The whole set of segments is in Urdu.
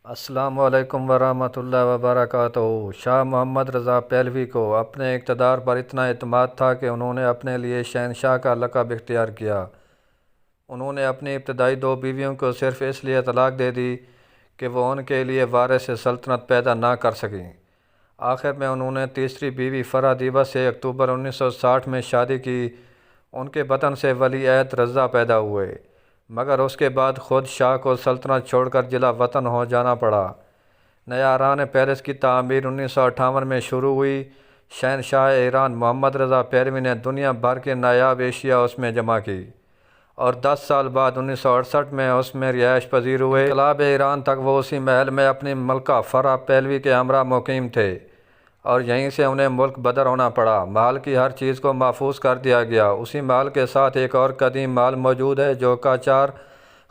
السلام علیکم ورحمۃ اللہ وبرکاتہ۔ شاہ محمد رضا پہلوی کو اپنے اقتدار پر اتنا اعتماد تھا کہ انہوں نے اپنے لیے شہنشاہ کا لقب اختیار کیا۔ انہوں نے اپنی ابتدائی دو بیویوں کو صرف اس لیے طلاق دے دی کہ وہ ان کے لیے وارث سلطنت پیدا نہ کر سکیں۔ آخر میں انہوں نے تیسری بیوی فرح دیبا سے اکتوبر 1960 میں شادی کی۔ ان کے بطن سے ولی عہد رضا پیدا ہوئے، مگر اس کے بعد خود شاہ کو سلطنت چھوڑ کر جلا وطن ہو جانا پڑا۔ نیا ایران پیلس کی تعمیر 1958 میں شروع ہوئی۔ شہنشاہ ایران محمد رضا پہلوی نے دنیا بھر کے نایاب اشیاء اس میں جمع کی اور 10 سال بعد 1968 میں اس میں رہائش پذیر ہوئے۔ انقلاب ایران تک وہ اسی محل میں اپنی ملکہ فرح پہلوی کے ہمراہ مقیم تھے اور یہیں سے انہیں ملک بدر ہونا پڑا۔ محل کی ہر چیز کو محفوظ کر دیا گیا۔ اسی محل کے ساتھ ایک اور قدیم محل موجود ہے جو قاجار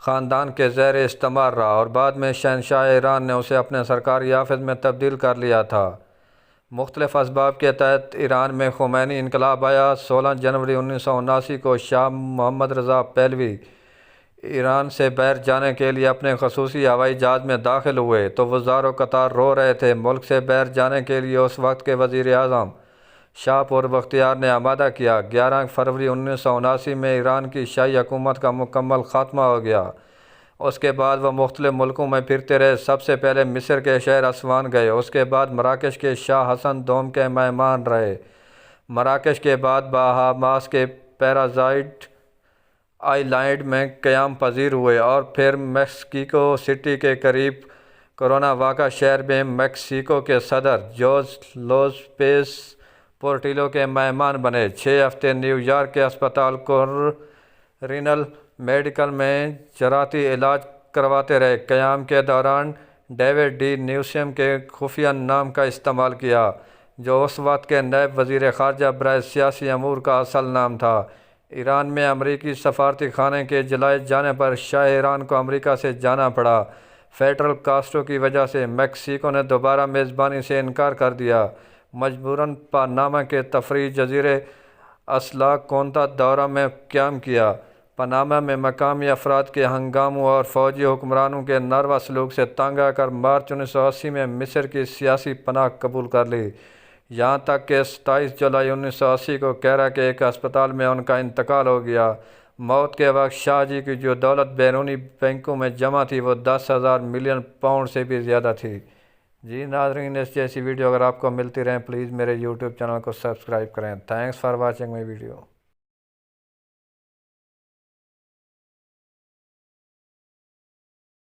خاندان کے زیر استعمار رہا اور بعد میں شہنشاہ ایران نے اسے اپنے سرکاری آفس میں تبدیل کر لیا تھا۔ مختلف اسباب کے تحت ایران میں خمینی انقلاب آیا۔ 16 جنوری 1979 کو شاہ محمد رضا پہلوی ایران سے باہر جانے کے لیے اپنے خصوصی ہوائی جہاز میں داخل ہوئے تو وہ زار و قطار رو رہے تھے۔ ملک سے باہر جانے کے لیے اس وقت کے وزیر اعظم شاہ پربختیار نے آمادہ کیا۔ 11 فروری 1979 میں ایران کی شاہی حکومت کا مکمل خاتمہ ہو گیا۔ اس کے بعد وہ مختلف ملکوں میں پھرتے رہے۔ سب سے پہلے مصر کے شہر اسوان گئے، اس کے بعد مراکش کے شاہ حسن دوم کے مہمان رہے۔ مراکش کے بعد بہاماس کے پیرازائٹ آئی لینڈ میں قیام پذیر ہوئے اور پھر میکسیکو سٹی کے قریب کرونا واقع شہر میں میکسیکو کے صدر جوز لوپیز پورٹیلو کے مہمان بنے۔ 6 ہفتے نیو یارک کے اسپتال کورینل میڈیکل میں جراحتی علاج کرواتے رہے۔ قیام کے دوران ڈیوڈ ڈی نیوسم کے خفیہ نام کا استعمال کیا جو اس وقت کے نائب وزیر خارجہ برائے سیاسی امور کا اصل نام تھا۔ ایران میں امریکی سفارتی خانے کے جلائے جانے پر شاہ ایران کو امریکہ سے جانا پڑا۔ فیڈرل کاسٹرو کی وجہ سے میکسیکو نے دوبارہ میزبانی سے انکار کر دیا۔ مجبوراً پاناما کے تفریحی جزیرے اسلا کونتا دورہ میں قیام کیا۔ پاناما میں مقامی افراد کے ہنگاموں اور فوجی حکمرانوں کے ناروا سلوک سے تنگ آ کر مارچ 1980 میں مصر کی سیاسی پناہ قبول کر لی، یہاں تک کہ 27 جولائی 1980 کو قاہرہ کے ایک اسپتال میں ان کا انتقال ہو گیا۔ موت کے وقت شاہ جی کی جو دولت بیرونی بینکوں میں جمع تھی وہ 10,000 ملین پاؤنڈ سے بھی زیادہ تھی۔ جی ناظرین، اس جیسی ویڈیو اگر آپ کو ملتی رہیں پلیز میرے یوٹیوب چینل کو سبسکرائب کریں۔ Thanks for watching my video.